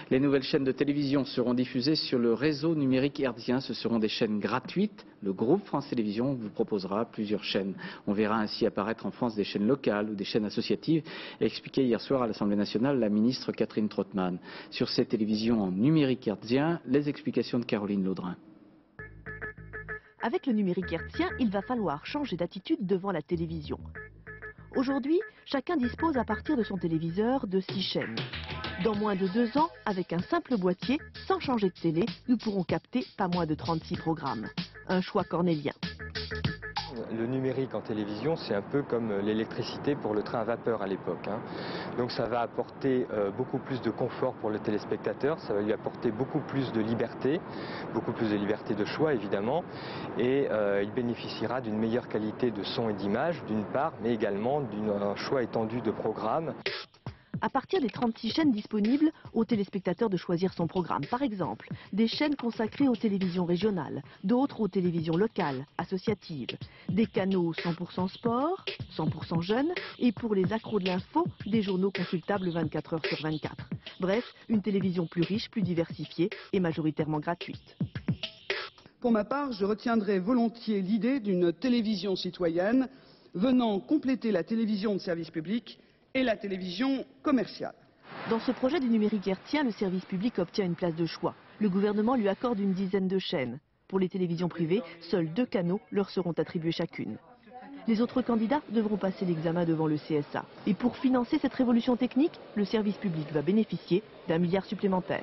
Les nouvelles chaînes de télévision seront diffusées sur le réseau numérique hertzien. Ce seront des chaînes gratuites. Le groupe France Télévisions vous proposera plusieurs chaînes. On verra ainsi apparaître en France des chaînes locales ou des chaînes associatives, a expliqué hier soir à l'Assemblée nationale la ministre Catherine Trottmann. Sur ces télévisions en numérique hertzien, les explications de Caroline Laudrin. Avec le numérique hertzien, il va falloir changer d'attitude devant la télévision. Aujourd'hui, chacun dispose à partir de son téléviseur de 6 chaînes. Dans moins de 2 ans, avec un simple boîtier, sans changer de télé, nous pourrons capter pas moins de 36 programmes. Un choix cornélien. Le numérique en télévision, c'est un peu comme l'électricité pour le train à vapeur à l'époque. Donc ça va apporter beaucoup plus de confort pour le téléspectateur, ça va lui apporter beaucoup plus de liberté de choix évidemment, et il bénéficiera d'une meilleure qualité de son et d'image d'une part, mais également d'un choix étendu de programmes. À partir des 36 chaînes disponibles, au téléspectateur de choisir son programme. Par exemple, des chaînes consacrées aux télévisions régionales, d'autres aux télévisions locales, associatives, des canaux 100% sport, 100% jeunes, et pour les accros de l'info, des journaux consultables 24 heures sur 24. Bref, une télévision plus riche, plus diversifiée et majoritairement gratuite. Pour ma part, je retiendrai volontiers l'idée d'une télévision citoyenne venant compléter la télévision de service public et la télévision commerciale. Dans ce projet du numérique hertzien, le service public obtient une place de choix. Le gouvernement lui accorde une dizaine de chaînes. Pour les télévisions privées, seuls 2 canaux leur seront attribués chacune. Les autres candidats devront passer l'examen devant le CSA. Et pour financer cette révolution technique, le service public va bénéficier d'1 milliard supplémentaire.